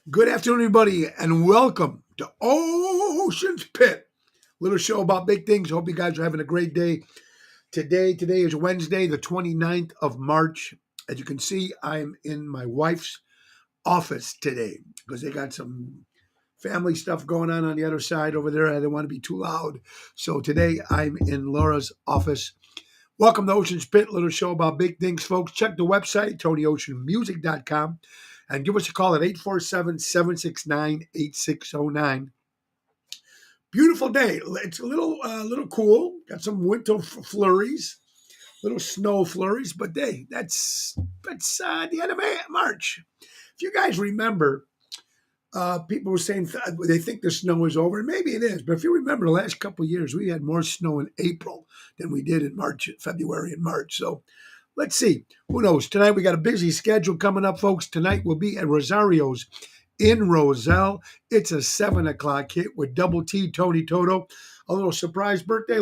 Good afternoon, everybody, and welcome to Ocean's Pit. Little show about big things. Hope you guys are having a great day. Today is Wednesday, the 29th of March. As you can see, I'm in my wife's office today because they got some family stuff going on the other side over there. I didn't want to be too loud. So today I'm in Laura's office. Welcome to Ocean's Pit, little show about big things, folks. Check the website, TonyOceanMusic.com, and give us a call at 847-769-8609. Beautiful day. It's a little cool. Got some winter flurries, little snow flurries, but that's the end of March. If you guys remember, people were saying they think the snow is over, and maybe it is. But if you remember, the last couple of years we had more snow in April than we did in March, February, and March. So let's see. Who knows? Tonight we got a busy schedule coming up, folks. Tonight we'll be at Rosario's in Roselle. It's a 7 o'clock hit with Double T Tony Toto. A little surprise birthday,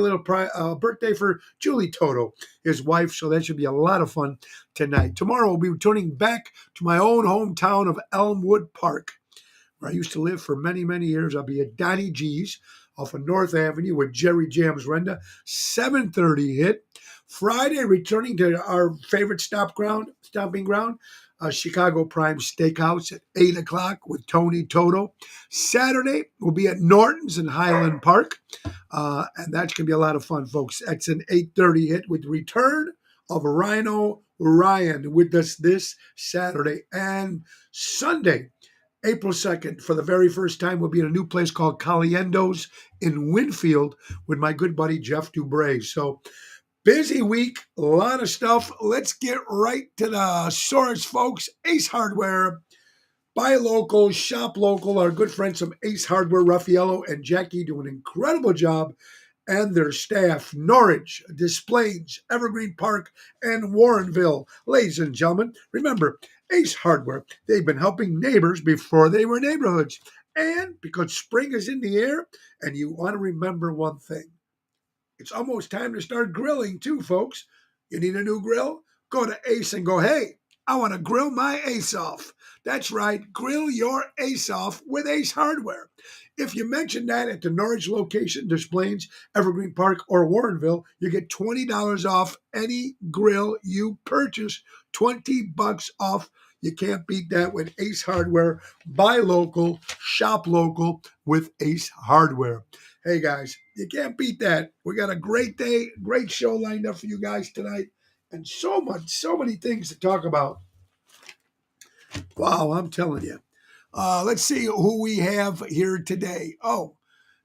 birthday for Julie Toto, his wife. So that should be a lot of fun tonight. Tomorrow we'll be returning back to my own hometown of Elmwood Park, where I used to live for many, many years. I'll be at Donnie G's off of North Avenue with Jerry Jams Renda, 7:30 hit. Friday, returning to our favorite stomping ground, Chicago Prime Steakhouse at 8 o'clock with Tony Toto. Saturday, we'll be at Norton's in Highland Park, and that's going to be a lot of fun, folks. That's an 8:30 hit with the return of Rhino Ryan with us this Saturday. And Sunday, April 2nd, for the very first time, we'll be in a new place called Caliendo's in Winfield with my good buddy Jeff Dubray. So, busy week, a lot of stuff. Let's get right to the source, folks. Ace Hardware. Buy local, shop local. Our good friends from Ace Hardware, Raffaello and Jackie, do an incredible job. And their staff, Norwich, Des Plaines, Evergreen Park, and Warrenville. Ladies and gentlemen, remember, Ace Hardware, they've been helping neighbors before they were neighborhoods. And because spring is in the air, and you want to remember one thing, it's almost time to start grilling too, folks. You need a new grill? Go to Ace and go, hey, I want to grill my Ace off. That's right, grill your Ace off with Ace Hardware. If you mention that at the Norwich location, Des Plaines, Evergreen Park, or Warrenville, you get $20 off any grill you purchase. $20 off. You can't beat that with Ace Hardware. Buy local, shop local with Ace Hardware. Hey guys, you can't beat that. We got a great day, great show lined up for you guys tonight, and so many things to talk about. Wow, I'm telling you. Let's see who we have here today. Oh,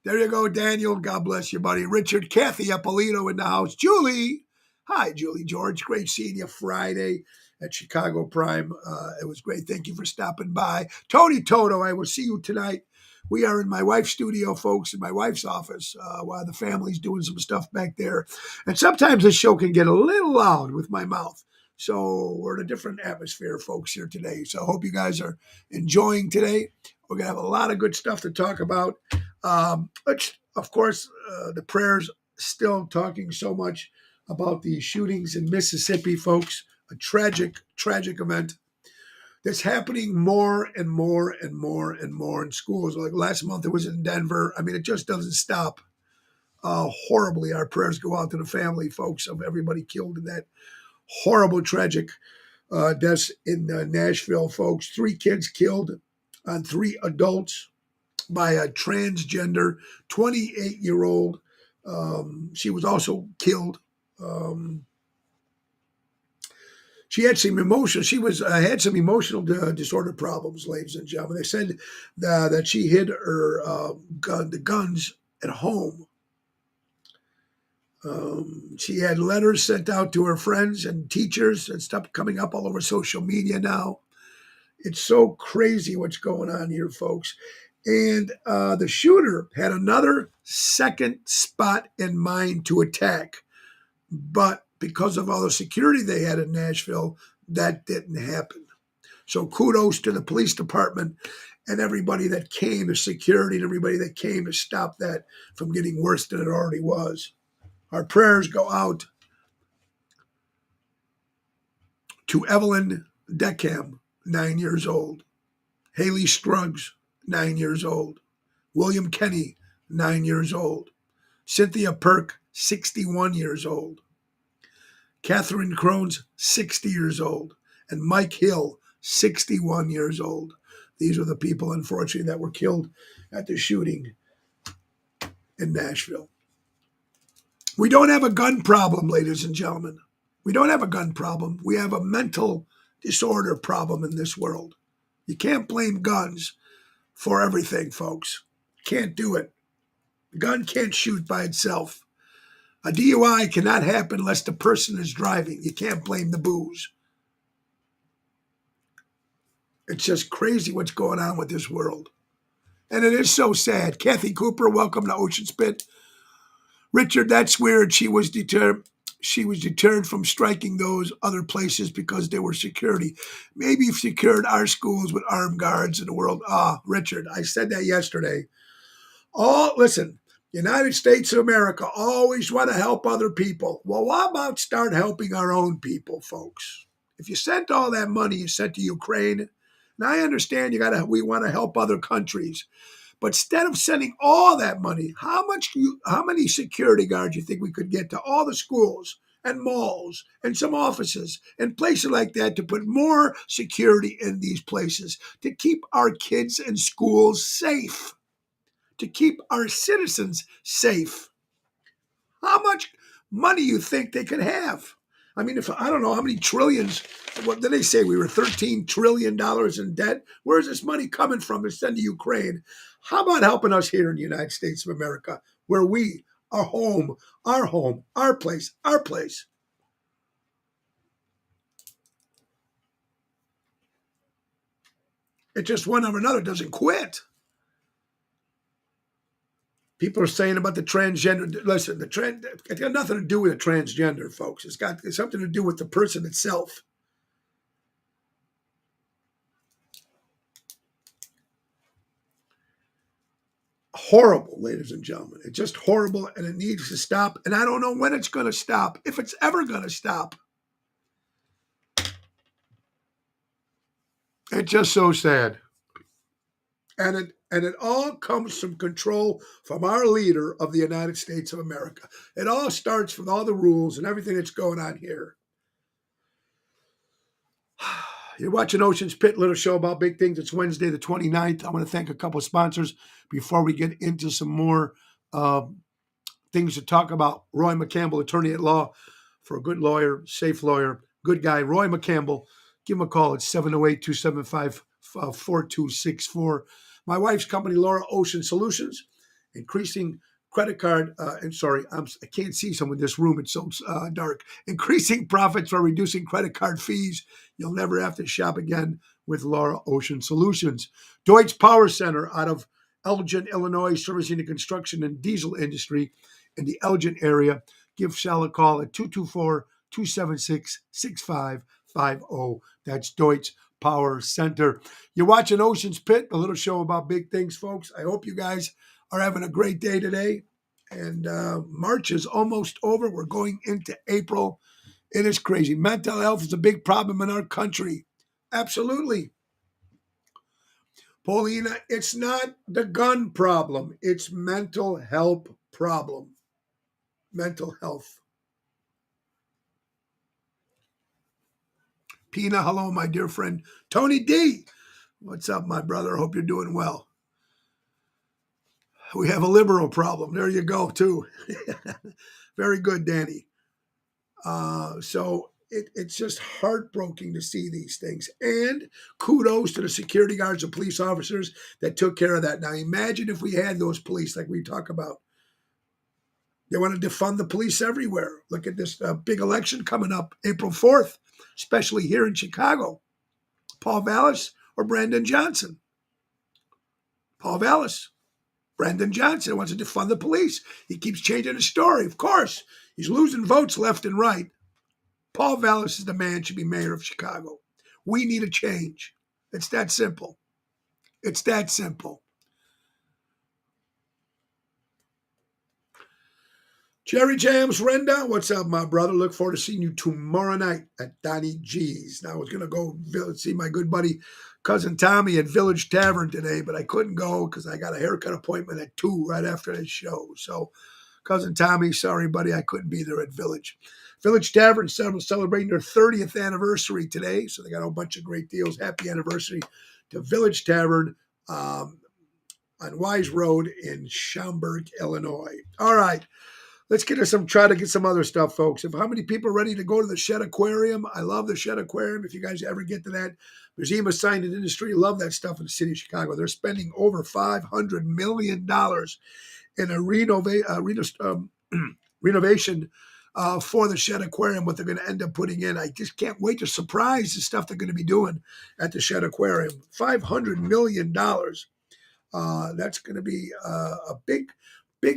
there you go, Daniel. God bless you, buddy. Richard, Kathy Appolito in the house. Julie. Hi, Julie George. Great seeing you Friday at Chicago Prime. It was great. Thank you for stopping by. Tony Toto, I will see you tonight. We are in my wife's studio, folks, in my wife's office, while the family's doing some stuff back there. And sometimes the show can get a little loud with my mouth. So we're in a different atmosphere, folks, here today. So I hope you guys are enjoying today. We're going to have a lot of good stuff to talk about. Of course, the prayers still talking so much about the shootings in Mississippi, folks. A tragic, tragic event that's happening more and more and more and more in schools. Like last month, it was in Denver. I mean, it just doesn't stop. Horribly, our prayers go out to the family, folks, of everybody killed in that horrible, tragic deaths in Nashville, folks. 3 kids killed on 3 adults by a transgender 28-year-old. She was also killed. She had some emotional. She was had some emotional disorder problems, ladies and gentlemen. They said that she hid her the guns at home. She had letters sent out to her friends and teachers and stuff coming up all over social media now. It's so crazy what's going on here, folks. And the shooter had another second spot in mind to attack. But because of all the security they had in Nashville, that didn't happen. So kudos to the police department and everybody that came, the security and everybody that came to stop that from getting worse than it already was. Our prayers go out to Evelyn Deckham, 9 years old. Haley Scruggs, 9 years old. William Kenny, 9 years old. Cynthia Perk, 61 years old. Catherine Crones, 60 years old. And Mike Hill, 61 years old. These are the people, unfortunately, that were killed at the shooting in Nashville. We don't have a gun problem, ladies and gentlemen. We don't have a gun problem. We have a mental disorder problem in this world. You can't blame guns for everything, folks. Can't do it. A gun can't shoot by itself. A DUI cannot happen unless the person is driving. You can't blame the booze. It's just crazy what's going on with this world. And it is so sad. Kathy Cooper, welcome to Ocean Spit. Richard, that's weird. She was deterred from striking those other places because they were security. Maybe if secured our schools with armed guards in the world. Richard, I said that yesterday. Listen, United States of America always want to help other people. Well, how about start helping our own people, folks? If you sent all that money you sent to Ukraine, and I understand we want to help other countries, but instead of sending all that money, how many security guards you think we could get to all the schools and malls and some offices and places like that to put more security in these places to keep our kids and schools safe, to keep our citizens safe? How much money you think they could have? I mean, if I don't know how many trillions, what did they say? We were $13 trillion in debt. Where's this money coming from to send to Ukraine? How about helping us here in the United States of America, where we are home, our place, our place? It just one or another doesn't quit. People are saying about the transgender. Listen, it's got nothing to do with a transgender, folks. It's got something to do with the person itself. Horrible, ladies and gentlemen. It's just horrible, and it needs to stop. And I don't know when it's going to stop, if it's ever going to stop. It's just so sad. And it all comes from control from our leader of the United States of America. It all starts from all the rules and everything that's going on here. You're watching Ocean's Pit, little show about big things. It's Wednesday the 29th. I want to thank a couple of sponsors before we get into some more things to talk about. Roy McCampbell, attorney at law, for a good lawyer, safe lawyer, good guy. Roy McCampbell, give him a call at 708-275-4264. My wife's company, Laura Ocean Solutions, increasing credit card, I can't see some in this room. It's so dark. Increasing profits for reducing credit card fees. You'll never have to shop again with Laura Ocean Solutions. Deutsch Power Center out of Elgin, Illinois, servicing the construction and diesel industry in the Elgin area. Give Sal a call at 224-276-6550. That's Deutsch Power Center. You're watching Ocean's Pit, a little show about big things, folks. I hope you guys are having a great day today. And March is almost over. We're going into April. It is crazy. Mental health is a big problem in our country. Absolutely. Paulina, it's not the gun problem. It's mental health problem. Mental health. Pina, hello, my dear friend. Tony D, what's up, my brother? I hope you're doing well. We have a liberal problem. There you go, too. Very good, Danny. So it's just heartbreaking to see these things. And kudos to the security guards and police officers that took care of that. Now, imagine if we had those police like we talk about. They want to defund the police everywhere. Look at this big election coming up April 4th, especially here in Chicago. Paul Vallis or Brandon Johnson? Paul Vallis. Brandon Johnson wants to defund the police. He keeps changing his story. Of course, he's losing votes left and right. Paul Vallis is the man, should be mayor of Chicago. We need a change. It's that simple. It's that simple. Jerry Jams Renda, what's up, my brother? Look forward to seeing you tomorrow night at Donnie G's. Now, I was going to go see my good buddy, Cousin Tommy, at Village Tavern today, but I couldn't go because I got a haircut appointment at 2 right after the show. So, Cousin Tommy, sorry, buddy, I couldn't be there at Village. Village Tavern celebrating their 30th anniversary today, so they got a bunch of great deals. Happy anniversary to Village Tavern on Wise Road in Schaumburg, Illinois. All right. Let's try to get some other stuff, folks. How many people are ready to go to the Shed Aquarium? I love the Shed Aquarium. If you guys ever get to that Museum of Science and Industry, love that stuff in the city of Chicago. They're spending over $500 million in a renovation for the Shed Aquarium, what they're going to end up putting in. I just can't wait to surprise the stuff they're going to be doing at the Shed Aquarium. $500 million. That's going to be a big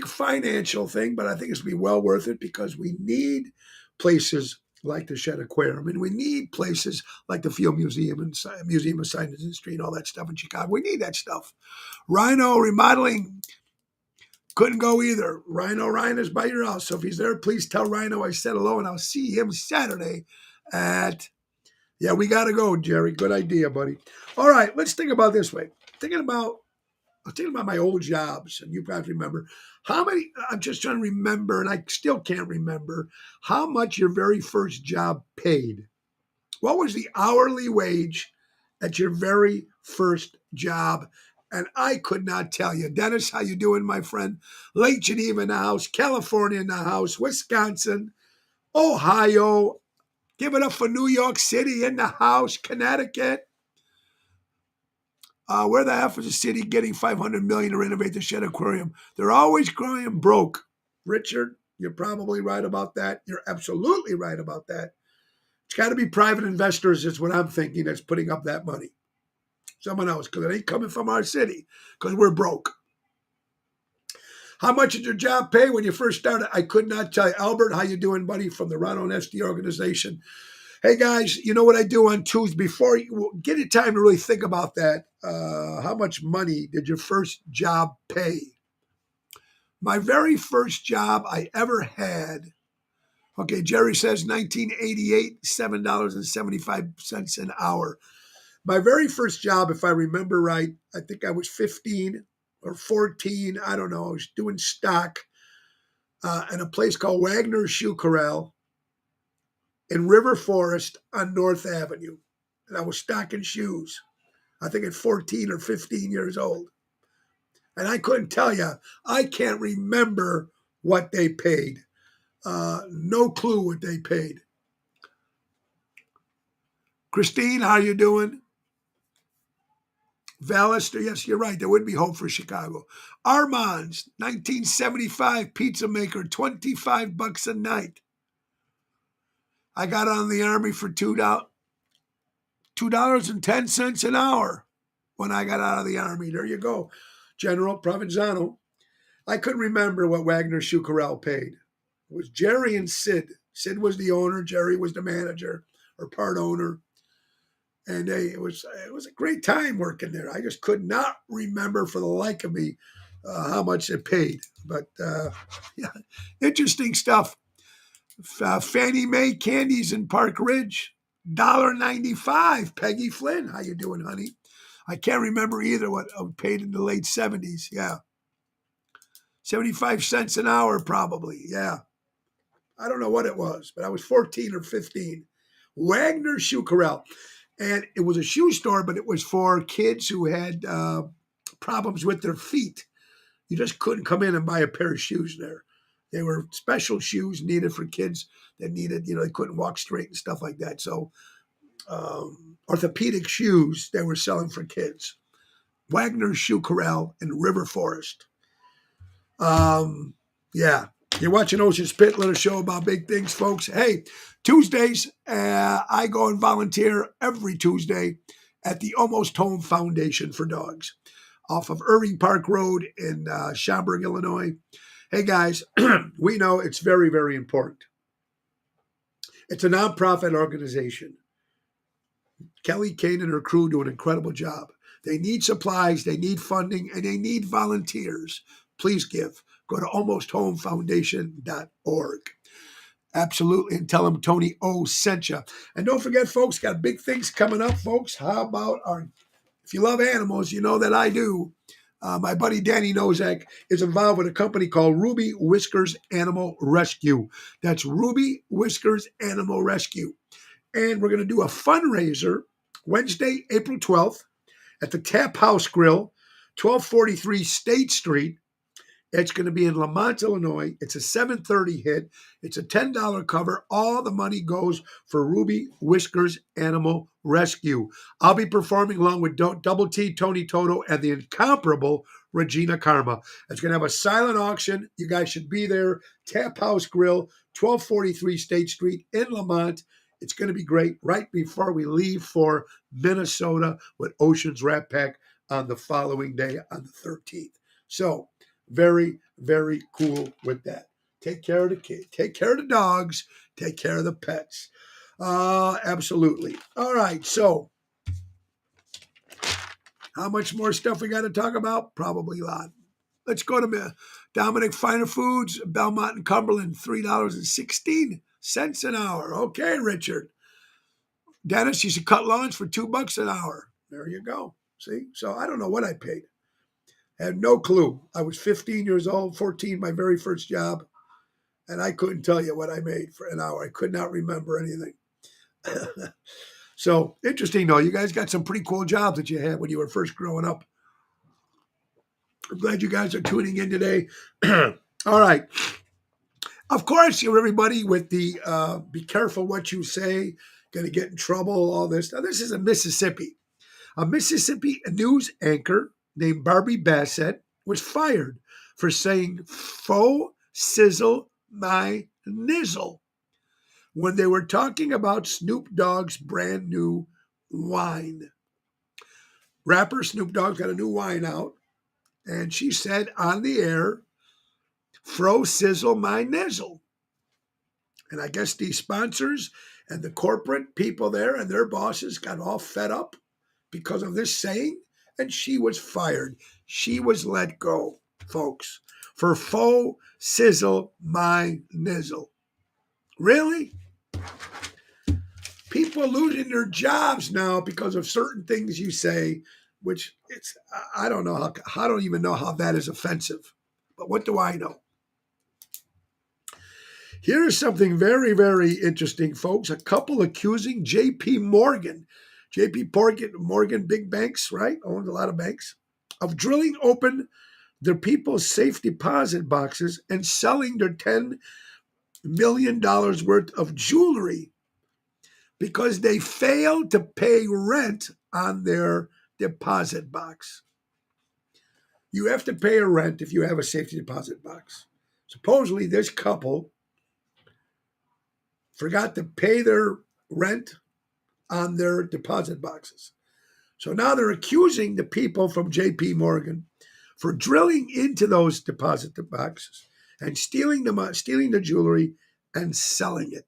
financial thing, but I think it's going to be well worth it because we need places like the Shed Aquarium, and we need places like the Field Museum and Museum of Science and Industry and all that stuff in Chicago. We need that stuff. Rhino Remodeling couldn't go either. Ryan is by your house, so if he's there, please tell Rhino I said hello, and I'll see him Saturday at... Yeah, we got to go, Jerry. Good idea, buddy. All right, let's think about this way. I'm thinking about my old jobs, and you probably remember I'm just trying to remember, and I still can't remember how much your very first job paid. What was the hourly wage at your very first job? And I could not tell you. Dennis, how you doing, my friend? Lake Geneva in the house, California in the house, Wisconsin, Ohio. Give it up for New York City in the house, Connecticut. Where the F is the city getting $500 million to renovate the Shed Aquarium? They're always going broke. Richard, you're probably right about that. You're absolutely right about that. It's got to be private investors, is what I'm thinking, that's putting up that money. Someone else, because it ain't coming from our city, because we're broke. How much did your job pay when you first started? I could not tell you. Albert, how you doing, buddy, from the Ronald SD organization? Hey, guys, you know what I do on Tuesday? Before you get a time to really think about that, how much money did your first job pay? My very first job I ever had, okay, Jerry says 1988, $7.75 an hour. My very first job, if I remember right, I think I was 15 or 14. I don't know. I was doing stock in a place called Wagner Shoe Corral in River Forest on North Avenue. And I was stocking shoes, I think at 14 or 15 years old. And I couldn't tell you. I can't remember what they paid. No clue what they paid. Christine, how you doing? Vallister, yes, you're right. There would be hope for Chicago. Armand's 1975 pizza maker, $25 a night. I got out of the Army for $2.10 an hour when I got out of the Army. There you go, General Provenzano. I couldn't remember what Wagner Shoe Corral paid. It was Jerry and Sid. Sid was the owner. Jerry was the manager or part owner. And it was a great time working there. I just could not remember for the like of me how much it paid. But yeah, interesting stuff. Fannie Mae Candies in Park Ridge, $1.95. Peggy Flynn, how you doing, honey? I can't remember either what I paid in the late 70s. Yeah. 75 cents an hour probably. Yeah. I don't know what it was, but I was 14 or 15. Wagner Shoe Corral. And it was a shoe store, but it was for kids who had problems with their feet. You just couldn't come in and buy a pair of shoes there. They were special shoes needed for kids that needed, they couldn't walk straight and stuff like that. So orthopedic shoes they were selling for kids. Wagner Shoe Corral in River Forest. Yeah. You're watching Ocean Spit, little show about big things, folks. Hey, Tuesdays, I go and volunteer every Tuesday at the Almost Home Foundation for Dogs off of Irving Park Road in Schaumburg, Illinois. Hey, guys, we know it's very, very important. It's a nonprofit organization. Kelly Kane and her crew do an incredible job. They need supplies, they need funding, and they need volunteers. Please give. go to almosthomefoundation.org. Absolutely. And tell them Tony O sent you. And don't forget, folks, got big things coming up, folks. How about if you love animals, you know that I do. My buddy Danny Nozak is involved with a company called Ruby Whiskers Animal Rescue. That's Ruby Whiskers Animal Rescue. And we're going to do a fundraiser Wednesday, April 12th at the Tap House Grill, 1243 State Street. It's going to be in Lamont, Illinois. It's a 7:30 hit. It's a $10 cover. All the money goes for Ruby Whiskers Animal Rescue. I'll be performing along with Double T, Tony Toto, and the incomparable Regina Karma. It's going to have a silent auction. You guys should be there. Tap House Grill, 1243 State Street in Lamont. It's going to be great right before we leave for Minnesota with Oceans Rat Pack on the following day on the 13th. So, very, very cool with that. Take care of the kids. Take care of the dogs. Take care of the pets. Absolutely. All right. So, how much more stuff we got to talk about? Probably a lot. Let's go to Dominic Finer Foods, Belmont and Cumberland, $3.16 an hour. Okay, Richard. Dennis, you should cut lawns for $2 an hour. There you go. See? So, I don't know what I paid. I had no clue. I was 15 years old, 14, my very first job, and I couldn't tell you what I made for an hour. I could not remember anything. So, interesting, though. You guys got some pretty cool jobs that you had when you were first growing up. I'm glad you guys are tuning in today. All right. Of course, everybody with the be careful what you say, going to get in trouble, all this. Now, this is in Mississippi. A Mississippi news anchor named Barbie Bassett was fired for saying faux sizzle my nizzle when they were talking about Snoop Dogg's brand new wine. Rapper Snoop Dogg's got a new wine out, and she said on the air, faux sizzle my nizzle. And I guess the sponsors and the corporate people there and their bosses got all fed up because of this saying, and she was fired. She was let go, folks, for faux sizzle my nizzle. Really? People are losing their jobs now because of certain things you say, which I don't know I don't even know how that is offensive. But what do I know? Here's something very, very interesting, folks. A couple accusing J.P. Morgan. J.P. Morgan, big banks, right? Owns a lot of banks. Of drilling open their people's safe deposit boxes and selling their $10 million worth of jewelry because they failed to pay rent on their deposit box. You have to pay a rent if you have a safety deposit box. Supposedly, this couple forgot to pay their rent on their deposit boxes. So now they're accusing the people from J.P. Morgan for drilling into those deposit boxes and stealing the jewelry and selling it.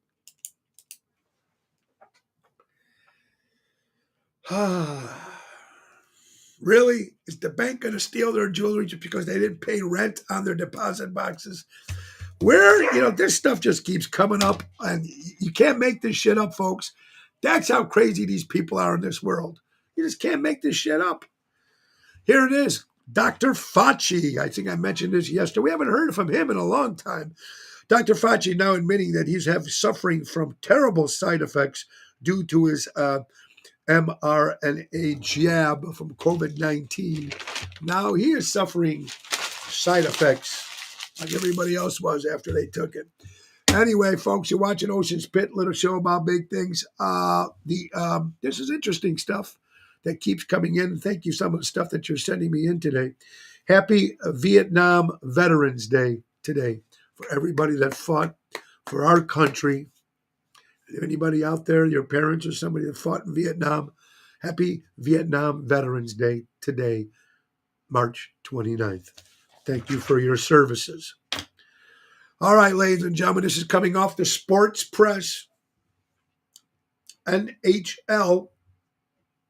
Really? Is the bank going to steal their jewelry just because they didn't pay rent on their deposit boxes? This stuff just keeps coming up, and you can't make this shit up, folks. That's how crazy these people are in this world. You just can't make this shit up. Here it is. Dr. Fauci. I think I mentioned this yesterday. We haven't heard from him in a long time. Dr. Fauci now admitting that he's suffering from terrible side effects due to his mRNA jab from COVID-19. Now he is suffering side effects like everybody else was after they took it. Anyway, folks, you're watching Ocean's Pit, little show about big things. This is interesting stuff that keeps coming in. Thank you, some of the stuff that you're sending me in today. Happy Vietnam Veterans Day today for everybody that fought for our country. Anybody out there, your parents or somebody that fought in Vietnam, happy Vietnam Veterans Day today, March 29th. Thank you for your services. All right, ladies and gentlemen, this is coming off the Sports Press. NHL,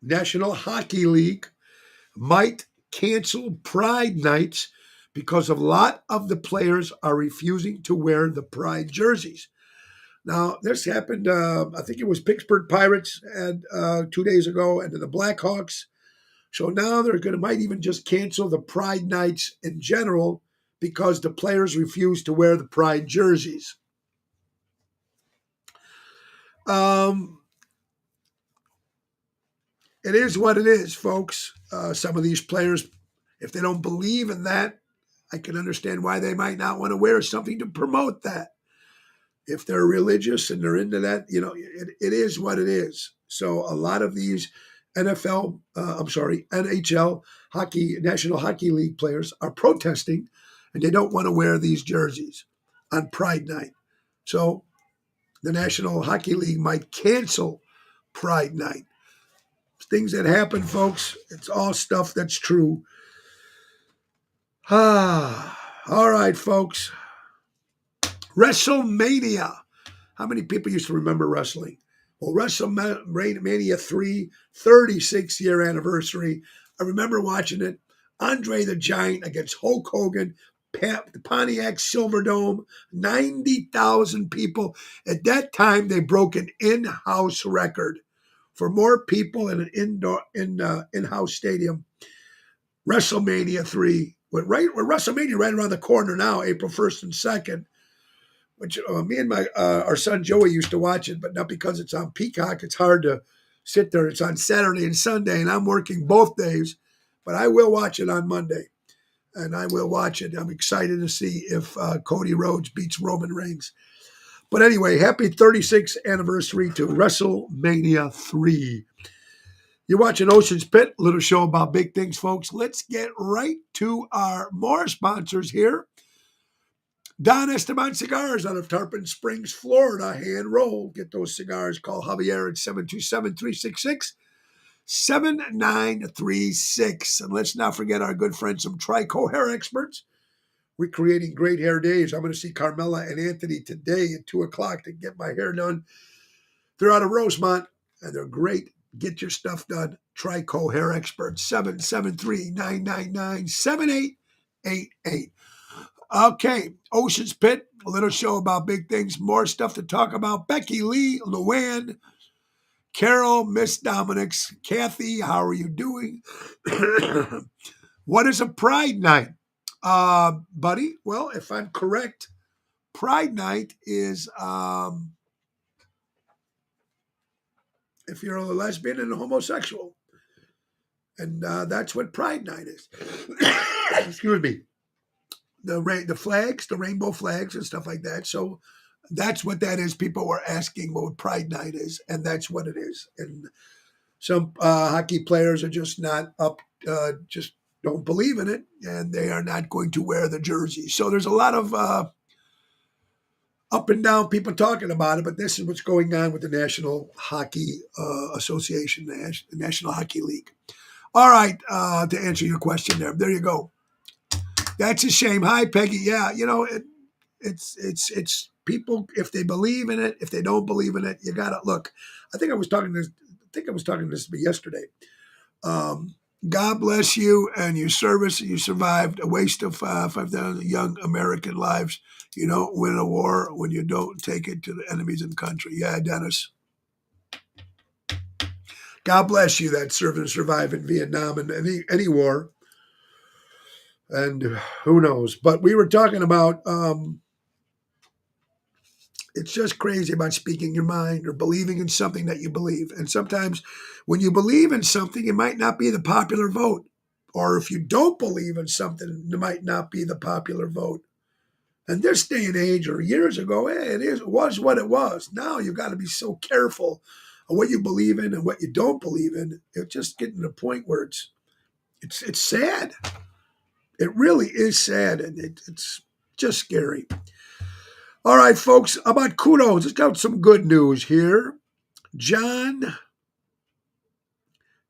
National Hockey League, might cancel Pride nights because a lot of the players are refusing to wear the Pride jerseys. Now, this happened, I think it was Pittsburgh Pirates and 2 days ago, and then the Blackhawks. So now they're going to might even just cancel the Pride nights in general because the players refuse to wear the Pride jerseys. It is what it is, folks. Some of these players, if they don't believe in that, I can understand why they might not want to wear something to promote that. If they're religious and they're into that, it is what it is. So a lot of these NHL National Hockey League players are protesting, and they don't want to wear these jerseys on Pride Night. So the National Hockey League might cancel Pride Night. Things that happen, folks. It's all stuff that's true. All right, folks. WrestleMania. How many people used to remember wrestling? Well, WrestleMania 3, 36-year anniversary. I remember watching it. Andre the Giant against Hulk Hogan, the Pontiac Silverdome, 90,000 people. At that time, they broke an in-house record for more people in an in-house stadium. WrestleMania 3, with WrestleMania right around the corner now, April 1st and 2nd, which me and our son Joey used to watch it, but not because it's on Peacock. It's hard to sit there. It's on Saturday and Sunday, and I'm working both days, but I will watch it on Monday, and I will watch it. I'm excited to see if Cody Rhodes beats Roman Reigns. But anyway, happy 36th anniversary to WrestleMania 3. You're watching Ocean's Pit, a little show about big things, folks. Let's get right to our more sponsors here. Don Esteban Cigars out of Tarpon Springs, Florida, hand rolled. Get those cigars. Call Javier at 727-366-7936. And let's not forget our good friends from Trico Hair Experts. We're creating great hair days. I'm going to see Carmela and Anthony today at 2 o'clock to get my hair done. They're out of Rosemont, and they're great. Get your stuff done. Trico Hair Experts, 773-999-7888. Okay, Ocean's Pit, a little show about big things, more stuff to talk about. Becky Lee, Luann, Carol, Miss Dominics, Kathy, how are you doing? What is a Pride Night? Buddy, well, if I'm correct, Pride Night is if you're a lesbian and a homosexual. And that's what Pride Night is. Excuse me. The flags, the rainbow flags and stuff like that. So that's what that is. People were asking what Pride Night is, and that's what it is. And some hockey players are just not up, just don't believe in it, and they are not going to wear the jersey. So there's a lot of up and down people talking about it, but this is what's going on with the National Hockey Association, the National Hockey League. All right, to answer your question there you go. That's a shame. Hi, Peggy. Yeah, it's people, if they believe in it, if they don't believe in it, you gotta look. I think I was talking to this yesterday. God bless you and your service. You survived a waste of 5,000 young American lives. You don't win a war when you don't take it to the enemies and country. Yeah, Dennis. God bless you that served and survived in Vietnam and any war. And who knows? But we were talking about it's just crazy about speaking your mind or believing in something that you believe. And sometimes when you believe in something, it might not be the popular vote. Or if you don't believe in something, it might not be the popular vote. And this day and age, or years ago, it was what it was. Now you've got to be so careful of what you believe in and what you don't believe in. It's just getting to a point where it's sad. It really is sad, and it's just scary. All right, folks, how about kudos? Let's got some good news here. John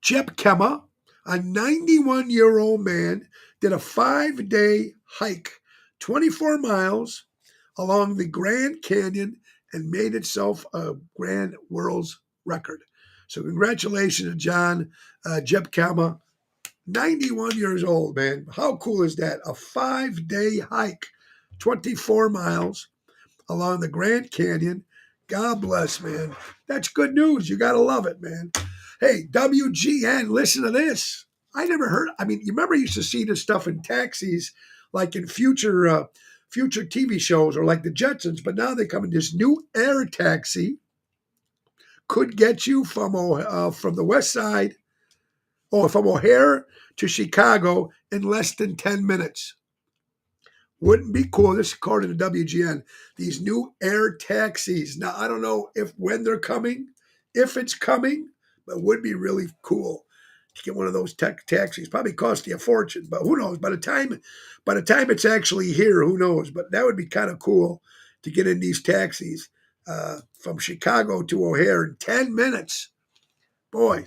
Jepkema, a 91-year-old man, did a 5-day hike, 24 miles along the Grand Canyon, and made itself a grand world's record. So congratulations to John Jepkema, 91 years old, man. How cool is that? A 5-day hike, 24 miles along the Grand Canyon. God bless, man. That's good news. You got to love it, man. Hey, WGN, listen to this. I never heard. I mean, you remember you used to see this stuff in taxis, like in future TV shows or like the Jetsons, but now they come in this new air taxi. Could get you from the west side or from O'Hare to Chicago in less than 10 minutes. Wouldn't be cool. This is according to WGN. These new air taxis. Now, I don't know when they're coming, if it's coming, but it would be really cool to get one of those taxis. Probably cost you a fortune, but who knows? By the time it's actually here, who knows? But that would be kind of cool to get in these taxis from Chicago to O'Hare in 10 minutes. Boy,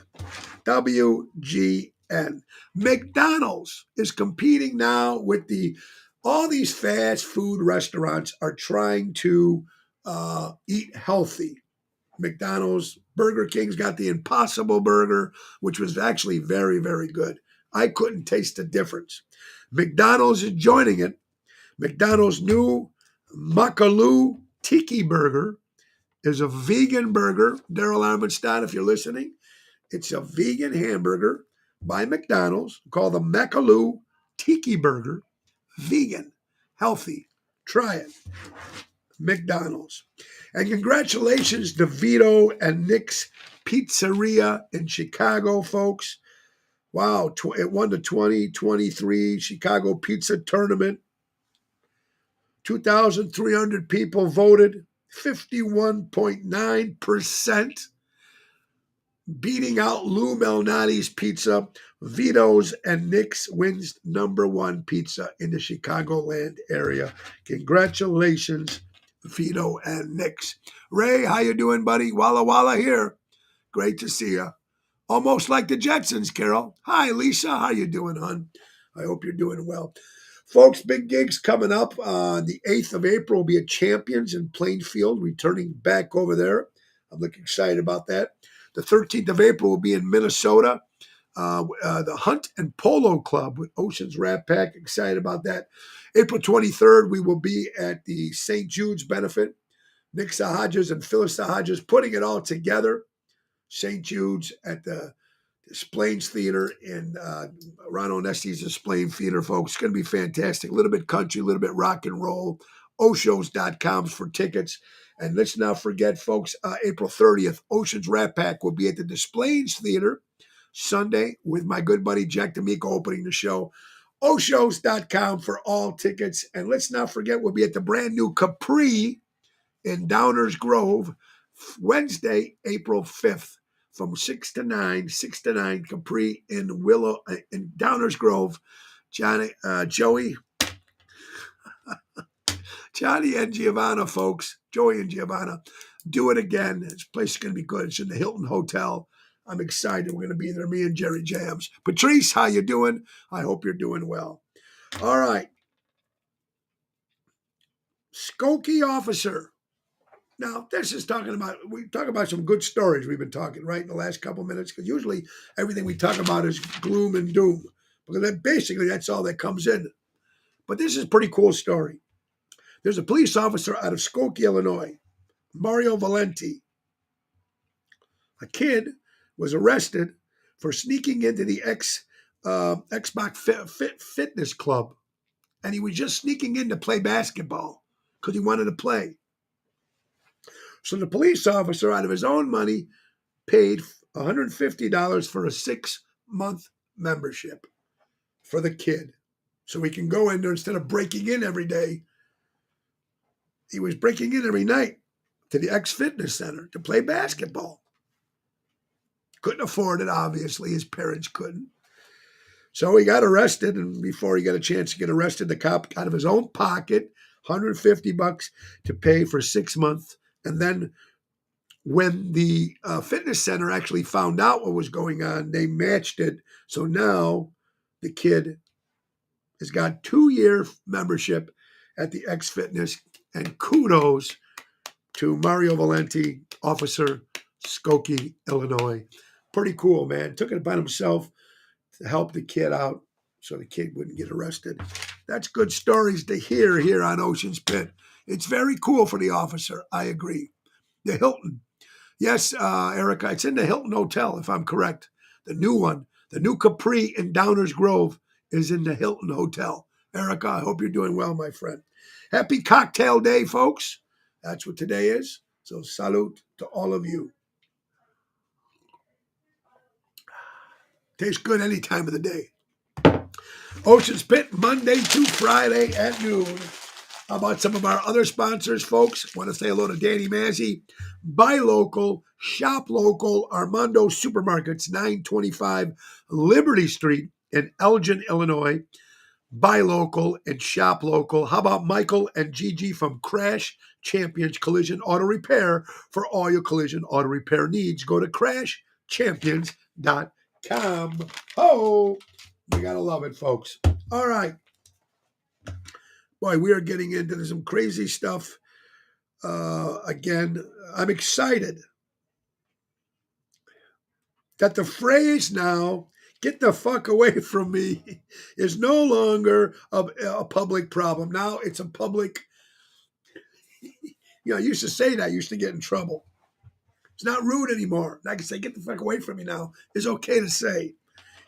WGN. McDonald's is competing now with all these fast food restaurants are trying to eat healthy. McDonald's, Burger King's got the Impossible Burger, which was actually very, very good. I couldn't taste the difference. McDonald's is joining it. McDonald's new Makaloo Tiki Burger is a vegan burger. Daryl Armenstadt, if you're listening, it's a vegan hamburger by McDonald's called the Makaloo Tiki Burger. Vegan, healthy. Try it. McDonald's. And congratulations to Vito and Nick's Pizzeria in Chicago, folks. Wow, it won the 2023 Chicago Pizza Tournament. 2,300 people voted, 51.9%. Beating out Lou Malnati's pizza, Vito's and Nick's wins #1 pizza in the Chicagoland area. Congratulations, Vito and Nick's. Ray, how you doing, buddy? Walla Walla here. Great to see you. Almost like the Jetsons, Carol. Hi, Lisa. How you doing, hon? I hope you're doing well. Folks, big gigs coming up. The 8th of April will be at Champions in Plainfield, returning back over there. I'm looking excited about that. The 13th of April will be in Minnesota, the Hunt and Polo Club with Oceans Rat Pack. Excited about that. April 23rd, we will be at the St. Jude's benefit. Nick Sahajas and Phyllis Sahajas putting it all together. St. Jude's at the Displains Theater in Ron Onesti's Displain Theater, folks. It's going to be fantastic. A little bit country, a little bit rock and roll. Oshows.com for tickets. And let's not forget, folks, April 30th, Oceans Rat Pack will be at the Displains Theater Sunday with my good buddy Jack D'Amico opening the show. Oshows.com for all tickets. And let's not forget, we'll be at the brand new Capri in Downers Grove Wednesday, April 5th from 6 to 9 Capri in Downers Grove. Johnny and Giovanna, folks. Joey and Giovanna, do it again. This place is going to be good. It's in the Hilton Hotel. I'm excited. We're going to be there, me and Jerry Jams. Patrice, how you doing? I hope you're doing well. All right. Skokie officer. Now, this is we talk about some good stories we've been talking, right, in the last couple minutes, because usually everything we talk about is gloom and doom, because basically that's all that comes in. But this is a pretty cool story. There's a police officer out of Skokie, Illinois, Mario Valenti. A kid was arrested for sneaking into the Xbox Fitness Club, and he was just sneaking in to play basketball because he wanted to play. So the police officer, out of his own money, paid $150 for a 6-month membership for the kid. So he can go in there instead of breaking in every day. He was breaking in every night to the X Fitness Center to play basketball. Couldn't afford it, obviously. His parents couldn't. So he got arrested, and before he got a chance to get arrested, the cop out of his own pocket, $150 to pay for 6 months. And then when the fitness center actually found out what was going on, they matched it. So now the kid has got 2-year membership at the X Fitness. And kudos to Mario Valenti, officer, Skokie, Illinois. Pretty cool, man. Took it upon himself to help the kid out so the kid wouldn't get arrested. That's good stories to hear here on Ocean's Pit. It's very cool for the officer. I agree. The Hilton. Yes, Erica, it's in the Hilton Hotel, if I'm correct. The new one, the new Capri in Downers Grove is in the Hilton Hotel. Erica, I hope you're doing well, my friend. Happy Cocktail Day, folks. That's what today is. So salute to all of you. Tastes good any time of the day. Ocean's Pit, Monday to Friday at noon. How about some of our other sponsors, folks? Want to say hello to Danny Mazzi. Buy local, shop local, Armando Supermarkets, 925 Liberty Street in Elgin, Illinois. Buy local and shop local. How about Michael and Gigi from Crash Champions Collision Auto Repair for all your collision auto repair needs? Go to crashchampions.com. Oh, we got to love it, folks. All right. Boy, we are getting into some crazy stuff. Again, I'm excited that the phrase now, "get the fuck away from me," is no longer a public problem. Now it's a public, I used to say that, I used to get in trouble. It's not rude anymore. I can say, "Get the fuck away from me" now is okay to say.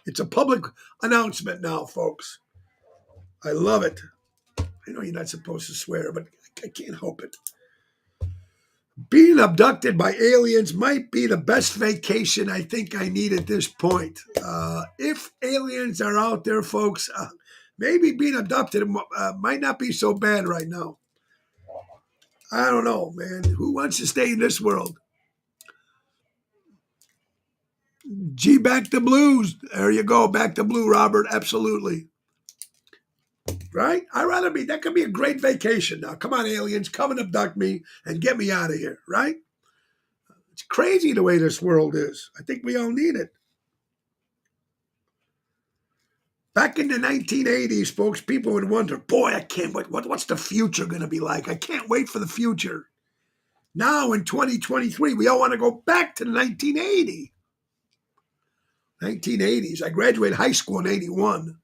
It's a public announcement now, folks. I love it. I know you're not supposed to swear, but I can't help it. Being abducted by aliens might be the best vacation I think I need at this point. If aliens are out there, folks, maybe being abducted might not be so bad right now. I don't know, man. Who wants to stay in this world? G, back to blues. There you go. Back to blue, Robert. Absolutely. Right? That could be a great vacation now. Come on, aliens. Come and abduct me and get me out of here. Right? It's crazy the way this world is. I think we all need it. Back in the 1980s, folks, people would wonder, boy, I can't wait. What's the future going to be like? I can't wait for the future. Now in 2023, we all want to go back to 1980. 1980s. I graduated high school in 81.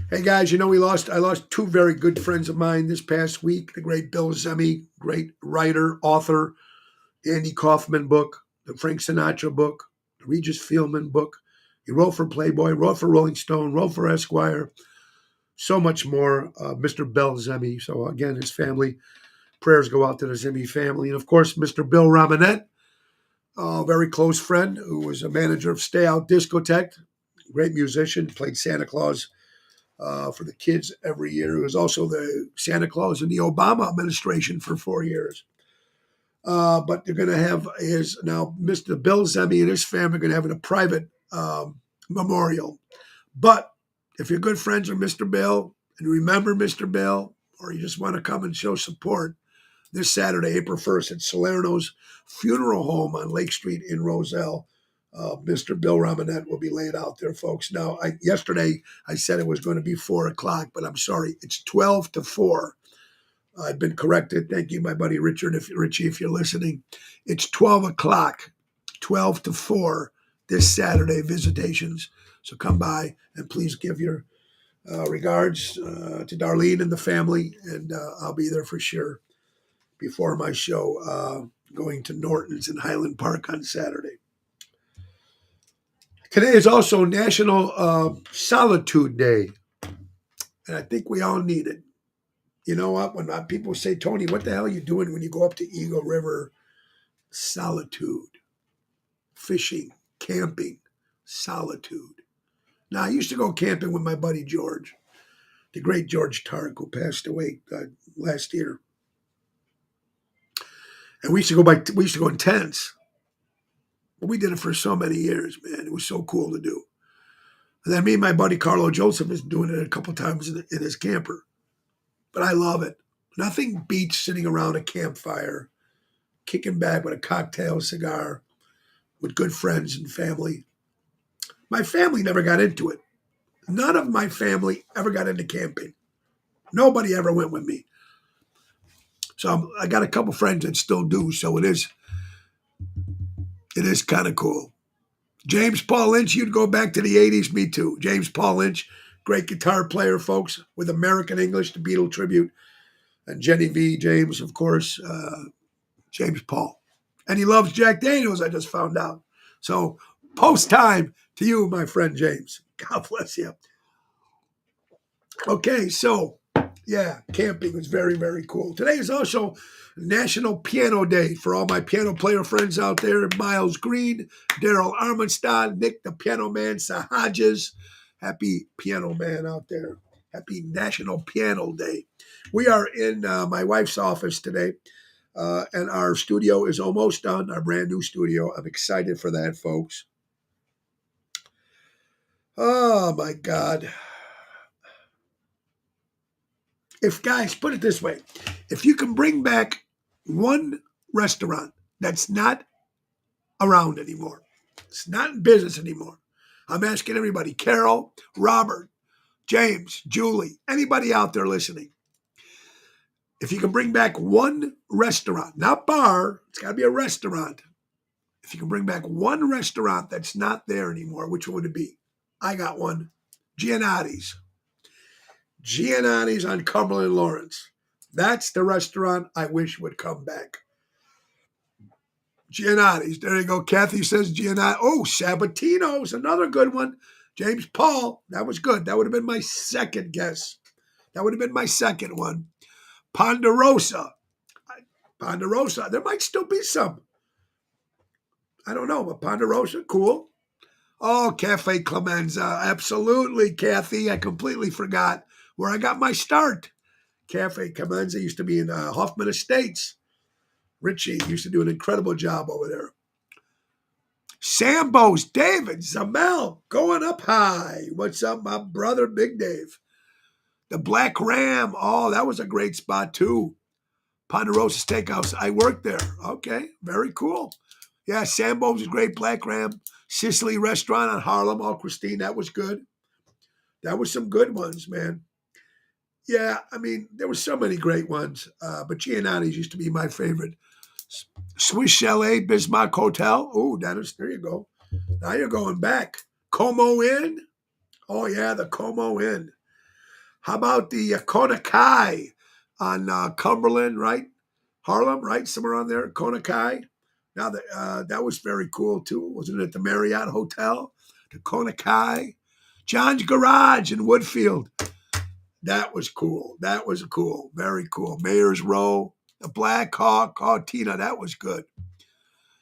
Hey guys, I lost two very good friends of mine this past week. The great Bill Zemi, great writer, author, Andy Kaufman book, the Frank Sinatra book, the Regis Fieldman book. He wrote for Playboy, wrote for Rolling Stone, wrote for Esquire, so much more. Mr. Bill Zemi. So again, his family, prayers go out to the Zemi family. And of course, Mr. Bill Romanet, a very close friend who was a manager of Stay Out Discotheque, great musician, played Santa Claus for the kids every year. He was also the Santa Claus in the Obama administration for 4 years. But they're going to have Mr. Bill Zemi and his family are going to have a private memorial. But if you're good friends with Mr. Bill and you remember Mr. Bill, or you just want to come and show support, this Saturday, April 1st, at Salerno's Funeral Home on Lake Street in Roselle, Mr. Bill Romanet will be laid out there, folks. Now, yesterday I said it was going to be 4 o'clock, but I'm sorry, it's 12 to 4. I've been corrected. Thank you, my buddy Richie, if you're listening. It's 12 o'clock, 12 to 4 this Saturday, visitations. So come by and please give your regards to Darlene and the family, and I'll be there for sure before my show, going to Norton's in Highland Park on Saturday. Today is also National Solitude Day, and I think we all need it. You know what? When people say, "Tony, what the hell are you doing when you go up to Eagle River?" Solitude. Fishing, camping, solitude. Now, I used to go camping with my buddy George, the great George Tark, who passed away last year. And we used to go in tents. But we did it for so many years, man. It was so cool to do. And then me and my buddy Carlo Joseph is doing it a couple times in his camper. But I love it. Nothing beats sitting around a campfire, kicking back with a cocktail, cigar, with good friends and family. My family never got into it. None of my family ever got into camping. Nobody ever went with me. So I got a couple friends that still do. So it is It is kind of cool. James Paul Lynch, you'd go back to the 80s. Me too. James Paul Lynch, great guitar player, folks, with American English, the Beatle tribute. And Jenny V. James, of course, James Paul. And he loves Jack Daniels, I just found out. So post time to you, my friend James. God bless you. Okay, so yeah, camping was very, very cool. Today is also National Piano Day for all my piano player friends out there. Miles Green, Daryl Armstrong, Nick the Piano Man, Sahajas. Happy Piano Man out there. Happy National Piano Day. We are in my wife's office today, and our studio is almost done, our brand new studio. I'm excited for that, folks. Oh, my God. If guys, put it this way, if you can bring back one restaurant that's not around anymore, it's not in business anymore. I'm asking everybody, Carol, Robert, James, Julie, anybody out there listening, if you can bring back one restaurant, not bar, it's got to be a restaurant. If you can bring back one restaurant that's not there anymore, which would it be? I got one. Giannotti's. Giannotti's on Cumberland Lawrence. That's the restaurant I wish would come back. Giannotti's. There you go. Kathy says Giannotti. Oh, Sabatino's, another good one. James Paul. That was good. That would have been my second guess. That would have been my second one. Ponderosa. Ponderosa. There might still be some. I don't know, but Ponderosa, cool. Oh, Cafe Clemenza. Absolutely, Kathy. I completely forgot where I got my start. Cafe Clemenza used to be in Hoffman Estates. Richie used to do an incredible job over there. Sambo's, David, Zamel, going up high. What's up, my brother, Big Dave? The Black Ram. Oh, that was a great spot, too. Ponderosa Steakhouse. I worked there. Okay, very cool. Yeah, Sambo's is great. Black Ram. Sicily Restaurant on Harlem. Oh, Christine, that was good. That was some good ones, man. Yeah, I mean, there were so many great ones, but Giannotti's used to be my favorite. Swiss Chalet, Bismarck Hotel. Oh, Dennis, there you go. Now you're going back. Como Inn. Oh, yeah, the Como Inn. How about the Kona Kai on Cumberland, right? Harlem, right? Somewhere on there, Kona Kai. Now, that was very cool, too. Wasn't it the Marriott Hotel? The Kona Kai. John's Garage in Woodfield. That was cool. That was cool. Very cool. Mayor's Row. The Black Hawk. Oh, Tina, that was good.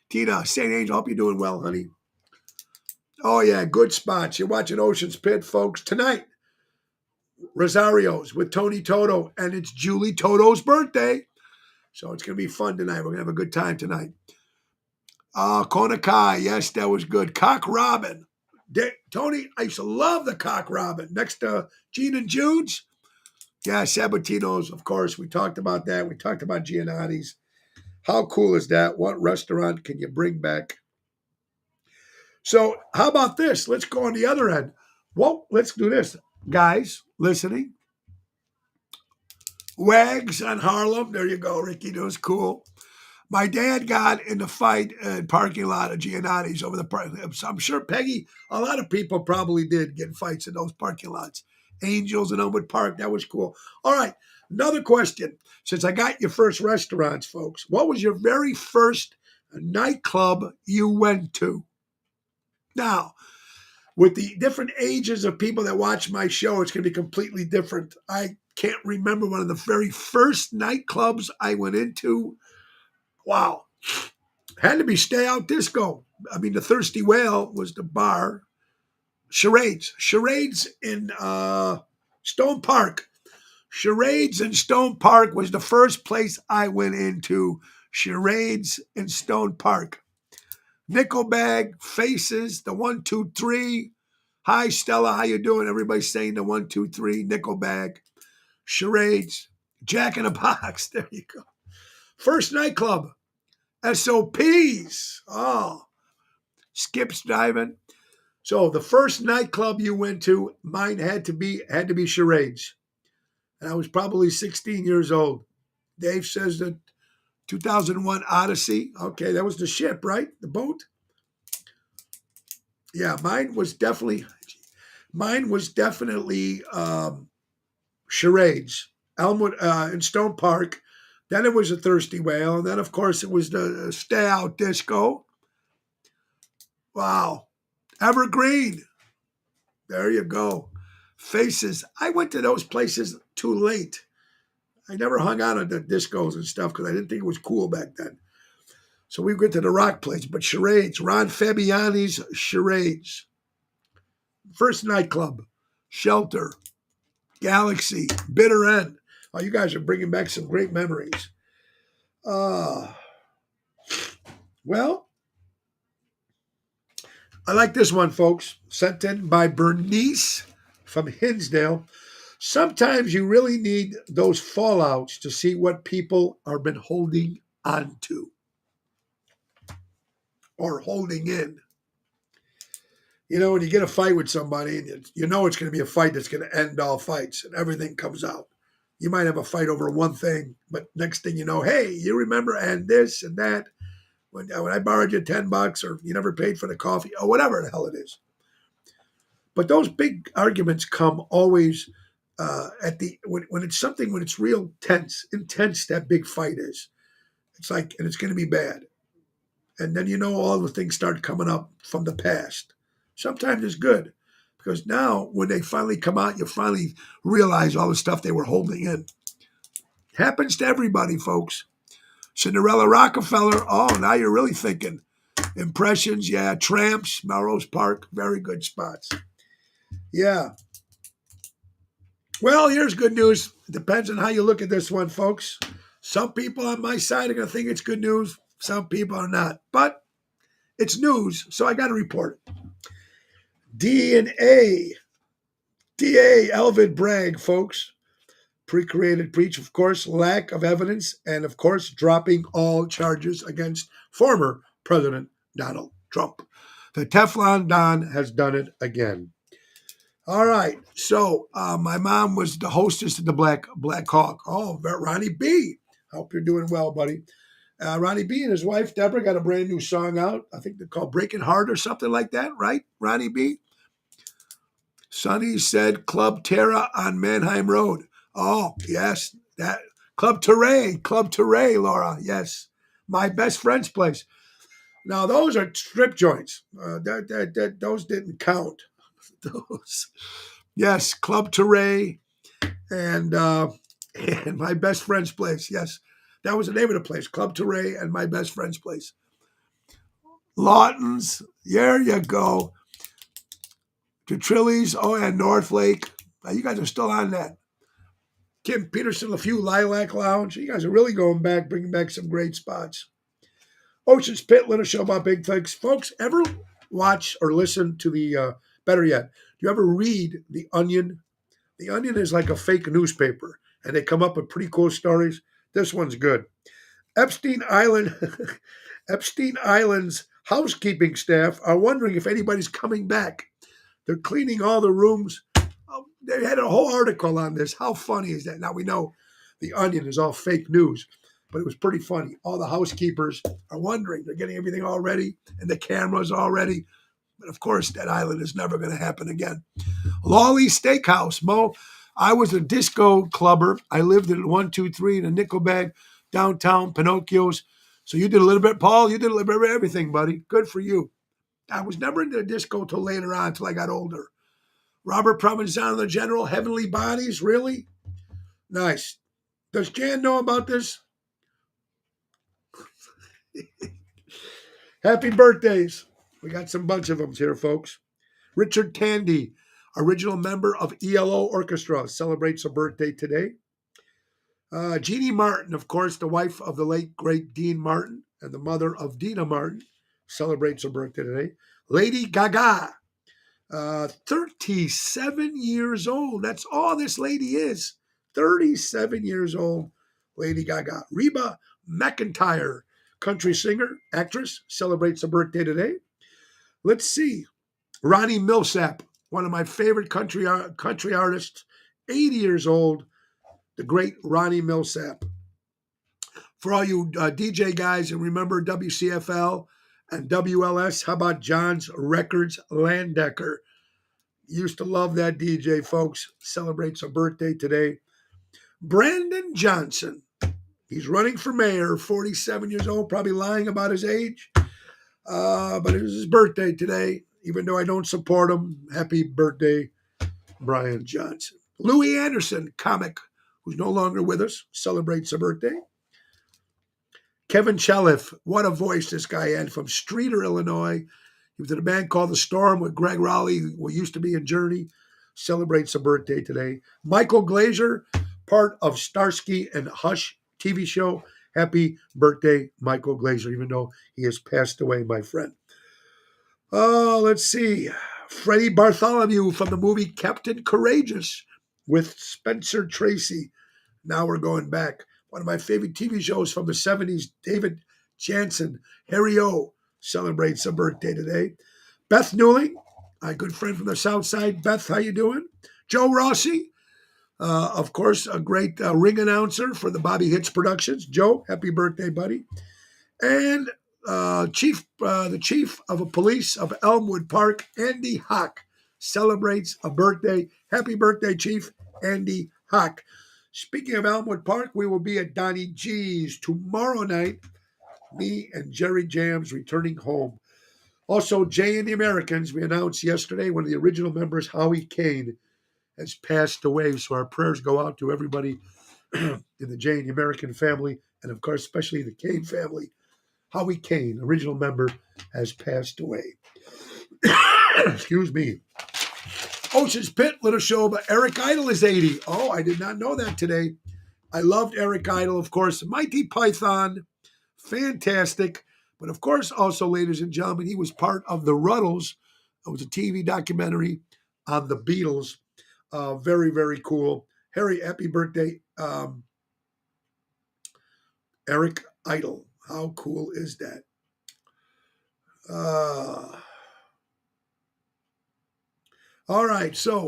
Tina, St. Angel, hope you're doing well, honey. Oh, yeah, good spots. You're watching Ocean's Pit, folks. Tonight, Rosario's with Tony Toto, and it's Julie Toto's birthday. So it's going to be fun tonight. We're going to have a good time tonight. Kona Kai, yes, that was good. Cock Robin. Tony, I used to love the Cock Robin next to Gene and Jude's. Yeah, Sabatino's, of course. We talked about that. We talked about Giannotti's. How cool is that? What restaurant can you bring back? So how about this? Let's go on the other end. Well, let's do this. Guys, listening. Wags on Harlem. There you go, Ricky. That was cool. My dad got in the fight in parking lot of Giannotti's over the park. I'm sure Peggy, a lot of people probably did get in fights in those parking lots. Angels in Elmwood Park. That was cool. All right. Another question. Since I got your first restaurants, folks, what was your very first nightclub you went to? Now, with the different ages of people that watch my show, it's going to be completely different. I can't remember one of the very first nightclubs I went into. Wow. Had to be Stay Out Disco. I mean, the Thirsty Whale was the bar. Charades in Stone Park. Charades in Stone Park was the first place I went into. Charades in Stone Park. Nickelbag, Faces, the 1, 2, 3. Hi, Stella, how you doing? Everybody's saying the 1, 2, 3. Nickelbag, Charades, Jack in the Box. There you go. First nightclub, SOPs. Oh, Skips Diving. So the first nightclub you went to, mine had to be Charades. And I was probably 16 years old. Dave says that 2001 Odyssey. Okay, that was the ship, right? The boat? Yeah, mine was definitely charades. Elmwood in Stone Park. Then it was a Thirsty Whale, and then of course it was the Stay Out Disco. Wow, Evergreen. There you go. Faces. I went to those places too late. I never hung out at the discos and stuff because I didn't think it was cool back then. So we went to the rock place, but charades. Ron Fabiani's charades. First nightclub, Shelter, Galaxy, Bitter End. Oh, you guys are bringing back some great memories. Uh, well, I like this one, folks. Sent in by Bernice from Hinsdale. Sometimes you really need those fallouts to see what people are been holding on to or holding in. You know, when you get a fight with somebody and you know it's going to be a fight that's going to end all fights and everything comes out. You might have a fight over one thing, but next thing you know, hey, you remember and this and that when I borrowed you $10 or you never paid for the coffee or whatever the hell it is. But those big arguments come always at the when it's something when it's real intense. That big fight is. It's like, and it's going to be bad. And then you know all the things start coming up from the past. Sometimes it's good because now when they finally come out, you finally realize all the stuff they were holding in. Happens to everybody, folks. Cinderella Rockefeller. Oh, now you're really thinking. Impressions, yeah. Tramps, Melrose Park, very good spots. Yeah. Well, here's good news. It depends on how you look at this one, folks. Some people on my side are going to think it's good news. Some people are not. But it's news, so I got to report it. DNA. DA Elvid Bragg, folks. Pre-created breach, of course, lack of evidence, and of course, dropping all charges against former President Donald Trump. The Teflon Don has done it again. All right, so my mom was the hostess of the Black Hawk. Oh, Ronnie B. Hope you're doing well, buddy. Ronnie B. and his wife Deborah got a brand new song out. I think they're called "Breaking Heart" or something like that, right? Ronnie B. Sonny said Club Terra on Mannheim Road. Oh, yes. That Club Terray, Laura. Yes. My best friend's place. Now, those are strip joints. Those didn't count. Those. Yes, Club Terray and my best friend's place. Yes. That was the name of the place. Club Terray and my best friend's place. Lawton's. There you go. Trillies. Oh, and North Lake. You guys are still on that. Kim Peterson, a few Lilac Lounge. You guys are really going back, bringing back some great spots. Ocean's Pit, Little Show About Big Things. Folks, ever watch or listen to the, better yet, do you ever read The Onion? The Onion is like a fake newspaper, and they come up with pretty cool stories. This one's good. Epstein Island's housekeeping staff are wondering if anybody's coming back. They're cleaning all the rooms. They had a whole article on this. How funny is that? Now we know The Onion is all fake news, but it was pretty funny. All the housekeepers are wondering. They're getting everything all ready, and the cameras all ready. But of course, that island is never going to happen again. Lawley's Steakhouse, Mo. I was a disco clubber. I lived at 123 in a nickel bag downtown, Pinocchio's. So you did a little bit, Paul. You did a little bit of everything, buddy. Good for you. I was never into the disco till later on, till I got older. Robert Provenzano, the General, Heavenly Bodies, really? Nice. Does Jan know about this? Happy birthdays. We got some bunch of them here, folks. Richard Tandy, original member of ELO Orchestra, celebrates a birthday today. Jeannie Martin, of course, the wife of the late, great Dean Martin and the mother of Dina Martin, celebrates her birthday today. Lady Gaga, 37 years old. That's all this lady is. 37 years old, Lady Gaga. Reba McEntire, country singer, actress, celebrates a birthday today. Let's see. Ronnie Millsap, one of my favorite country artists, 80 years old, the great Ronnie Millsap. For all you DJ guys, and remember WCFL And WLS, how about John's Records Landecker? Used to love that DJ, folks. Celebrates a birthday today. Brandon Johnson. He's running for mayor, 47 years old, probably lying about his age. But it was his birthday today. Even though I don't support him, happy birthday, Brian Johnson. Louis Anderson, comic, who's no longer with us, celebrates a birthday. Kevin Chelliff, what a voice this guy had, from Streator, Illinois. He was in a band called The Storm with Greg Rowley, who used to be in Journey, celebrates a birthday today. Michael Glazer, part of Starsky and Hush TV show. Happy birthday, Michael Glazer, even though he has passed away, my friend. Oh, let's see. Freddie Bartholomew from the movie Captain Courageous with Spencer Tracy. Now we're going back. One of my favorite TV shows from the 70s, David Jansen, Harry O, celebrates a birthday today. Beth Newling, my good friend from the South Side. Beth, how you doing? Joe Rossi, of course, a great ring announcer for the Bobby Hits Productions. Joe, happy birthday, buddy. And the chief of police of Elmwood Park, Andy Hock, celebrates a birthday. Happy birthday, Chief Andy Hock. Speaking of Elmwood Park, we will be at Donnie G's tomorrow night. Me and Jerry Jams returning home. Also, Jay and the Americans, we announced yesterday, one of the original members, Howie Kane, has passed away. So our prayers go out to everybody in the Jay and the American family, and of course, especially the Kane family. Howie Kane, original member, has passed away. Excuse me. Ocean's Pit, little show about Eric Idle is 80. Oh, I did not know that today. I loved Eric Idle, of course. Mighty Python, fantastic. But of course, also, ladies and gentlemen, he was part of The Ruddles. It was a TV documentary on the Beatles. Very, very cool. Harry, happy birthday. Eric Idle. How cool is that? All right, so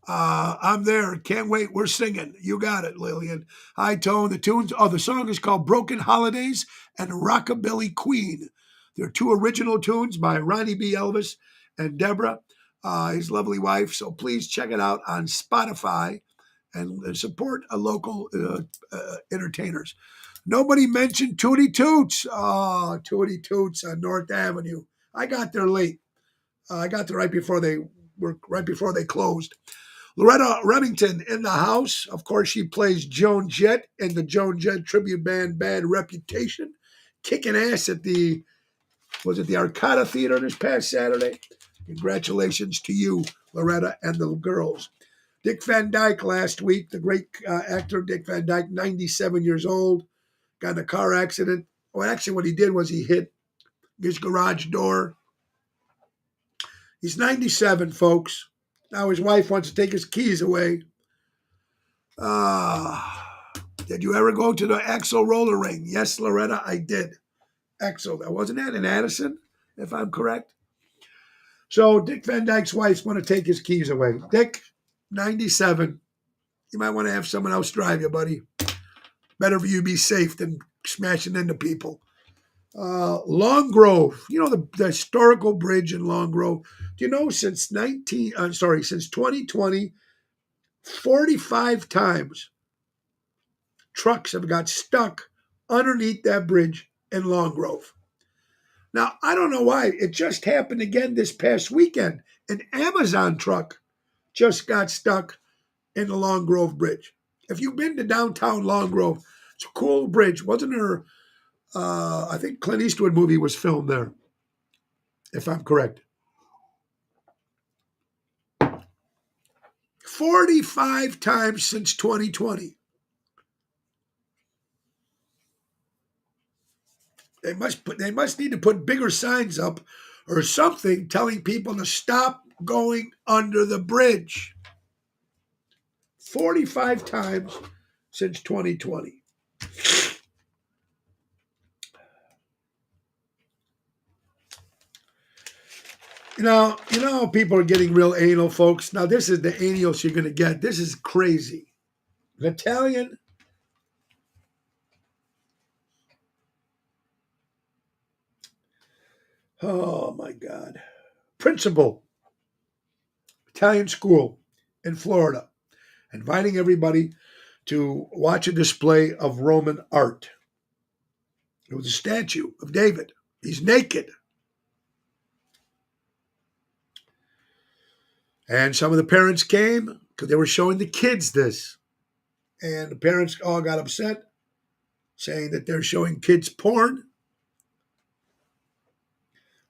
I'm there. Can't wait. We're singing. You got it, Lillian. High Tone. The tunes. Oh, the song is called Broken Holidays and Rockabilly Queen. They're two original tunes by Ronnie B. Elvis and Deborah, his lovely wife. So please check it out on Spotify and support a local entertainers. Nobody mentioned Tootie Toots. Oh, Tootie Toots on North Avenue. I got there late. I got there right before they closed. Loretta Remington in the house. Of course, she plays Joan Jett in the Joan Jett tribute band Bad Reputation. Kicking ass at the Arcada Theater this past Saturday. Congratulations to you, Loretta, and the girls. Dick Van Dyke last week, the great actor Dick Van Dyke, 97 years old, got in a car accident. Well, actually, what he did was he hit his garage door. He's 97, folks. Now his wife wants to take his keys away. Did you ever go to the Axel roller ring? Yes, Loretta, I did. Axel, wasn't that in Addison, if I'm correct? So Dick Van Dyke's wife's want to take his keys away. Dick, 97. You might want to have someone else drive you, buddy. Better for you to be safe than smashing into people. Long Grove, the historical bridge in Long Grove. Do you know since 2020, 45 times trucks have got stuck underneath that bridge in Long Grove. Now, I don't know why. It just happened again this past weekend. An Amazon truck just got stuck in the Long Grove Bridge. If you've been to downtown Long Grove, it's a cool bridge. Wasn't there, I think Clint Eastwood movie was filmed there, if I'm correct. 45 times since 2020. They must need to put bigger signs up or something telling people to stop going under the bridge. 45 times since 2020. You know how people are getting real anal, folks? Now, this is the anals you're going to get. This is crazy. An Italian Oh my God. Principal, Italian school in Florida, inviting everybody to watch a display of Roman art. It was a statue of David. He's naked. And some of the parents came because they were showing the kids this. And the parents all got upset, saying that they're showing kids porn.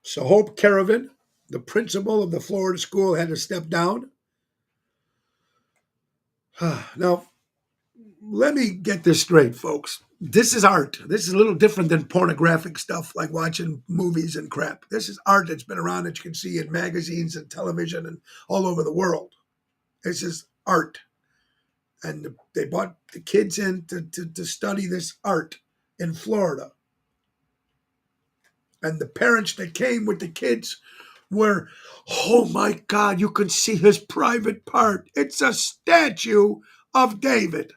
So Hope Caravan, the principal of the Florida school, had to step down. Now, let me get this straight, folks. This is art. This is a little different than pornographic stuff like watching movies and crap. This is art that's been around that you can see in magazines and television and all over the world. This is art. And they brought the kids in to study this art in Florida. And the parents that came with the kids were, oh my God, you can see his private part. It's a statue of David.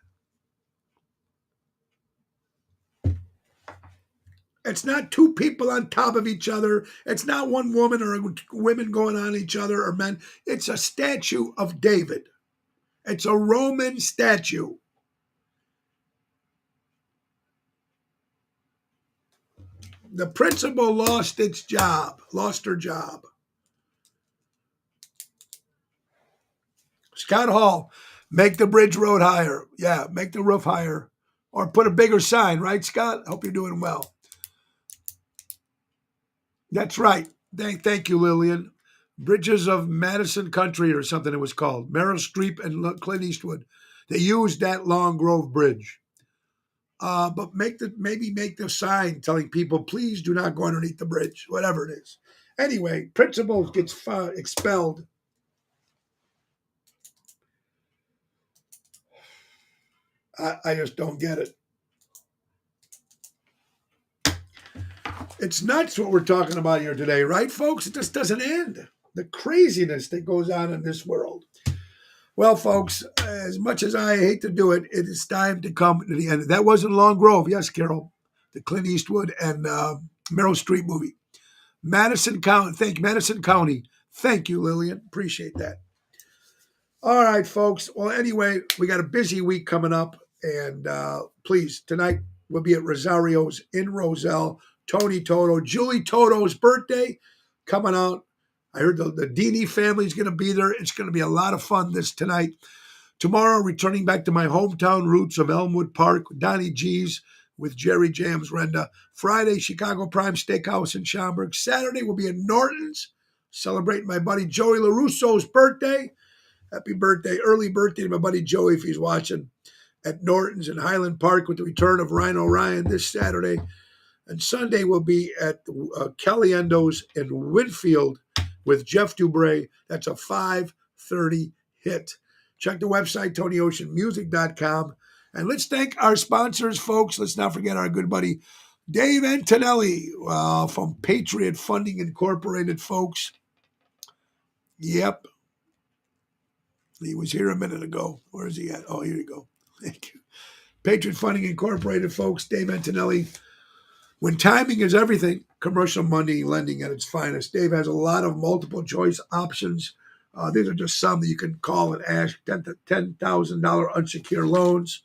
It's not two people on top of each other. It's not one woman or women going on each other or men. It's a statue of David. It's a Roman statue. The principal lost her job. Scott Hall, make the bridge road higher. Yeah, make the roof higher. Or put a bigger sign, right, Scott? Hope you're doing well. That's right. Thank you, Lillian. Bridges of Madison Country or something it was called. Meryl Streep and Clint Eastwood. They used that Long Grove Bridge. But maybe make the sign telling people, please do not go underneath the bridge, whatever it is. Anyway, principal gets expelled. I just don't get it. It's nuts what we're talking about here today, right, folks? It just doesn't end. The craziness that goes on in this world. Well, folks, as much as I hate to do it, it is time to come to the end. That wasn't Long Grove. Yes, Carol. The Clint Eastwood and Meryl Streep movie. Madison County. Thank you, Lillian. Appreciate that. All right, folks. Well, anyway, we got a busy week coming up. And please, tonight we'll be at Rosario's in Roselle. Tony Toto, Julie Toto's birthday coming out. I heard the Dini family is going to be there. It's going to be a lot of fun this tonight. Tomorrow, returning back to my hometown roots of Elmwood Park, Donnie G's with Jerry Jams Renda. Friday, Chicago Prime Steakhouse in Schaumburg. Saturday, we'll be in Norton's, celebrating my buddy Joey LaRusso's birthday. Happy birthday, early birthday to my buddy Joey if he's watching. At Norton's in Highland Park with the return of Rhino Ryan this Saturday. And Sunday we'll be at Caliendo's in Winfield with Jeff Dubray. That's a 5:30 hit. Check the website, TonyOceanMusic.com. And let's thank our sponsors, folks. Let's not forget our good buddy, Dave Antonelli from Patriot Funding Incorporated, folks. Yep. He was here a minute ago. Where is he at? Oh, here you go. Thank you. Patriot Funding Incorporated, folks, Dave Antonelli. When timing is everything, commercial money lending at its finest. Dave has a lot of multiple choice options. These are just some that you can call and ask. $10,000 unsecured loans,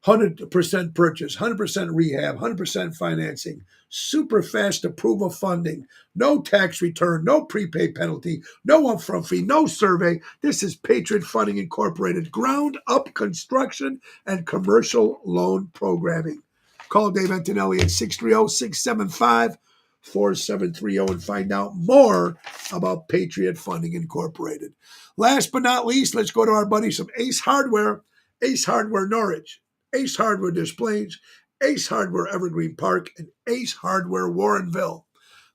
100% purchase, 100% rehab, 100% financing, super fast approval funding, no tax return, no prepaid penalty, no upfront fee, no survey. This is Patriot Funding Incorporated, ground up construction and commercial loan programming. Call Dave Antonelli at 630-675-4730 and find out more about Patriot Funding Incorporated. Last but not least, let's go to our buddies from Ace Hardware, Ace Hardware Norwich, Ace Hardware Displays, Ace Hardware Evergreen Park, and Ace Hardware Warrenville.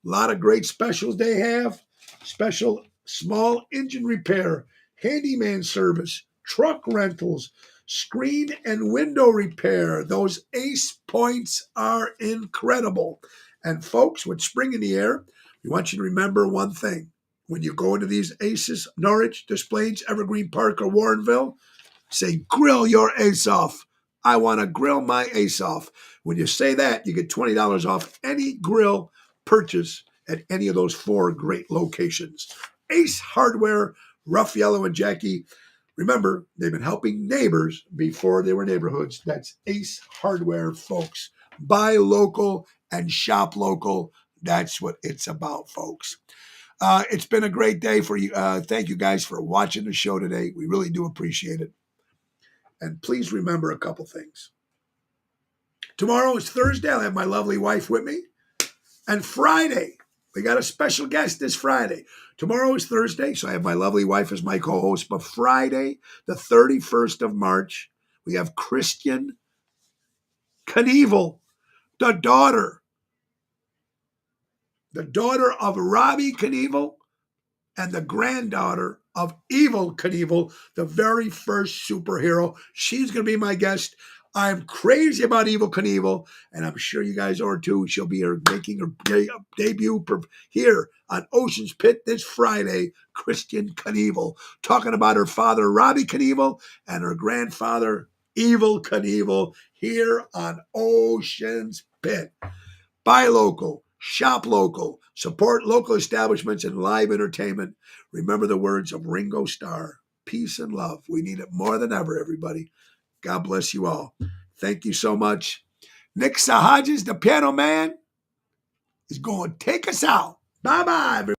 A lot of great specials they have. Special small engine repair, handyman service, truck rentals, screen and window repair. Those Ace points are incredible. And folks, with spring in the air, we want you to remember one thing. When you go into these Aces, Norwich, Displays, Evergreen Park, or Warrenville, say, grill your Ace off. I want to grill my Ace off. When you say that, you get $20 off any grill purchase at any of those 4 great locations. Ace Hardware, Rough Yellow and Jackie. Remember, they've been helping neighbors before they were neighborhoods. That's Ace Hardware, folks. Buy local and shop local. That's what it's about, folks. It's been a great day for you. Thank you guys for watching the show today. We really do appreciate it. And please remember a couple things. Tomorrow is Thursday. I'll have my lovely wife with me. And Friday, we got a special guest this Friday. Tomorrow is Thursday, so I have my lovely wife as my co-host. But Friday, the 31st of March, we have Christian Knievel, the daughter of Robbie Knievel and the granddaughter of Evel Knievel, the very first superhero. She's going to be my guest. I'm crazy about Evel Knievel, and I'm sure you guys are too. She'll be making her debut here on Ocean's Pit this Friday. Christian Knievel, talking about her father, Robbie Knievel, and her grandfather, Evel Knievel, here on Ocean's Pit. Buy local, shop local, support local establishments and live entertainment. Remember the words of Ringo Starr, peace and love. We need it more than ever, everybody. God bless you all. Thank you so much. Nick Sahajas, the piano man, is going to take us out. Bye-bye, everybody.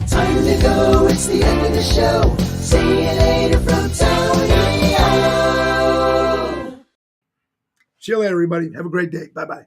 Time to go, it's the end of the show. See you later from Tony O. See you later, everybody. Have a great day. Bye-bye.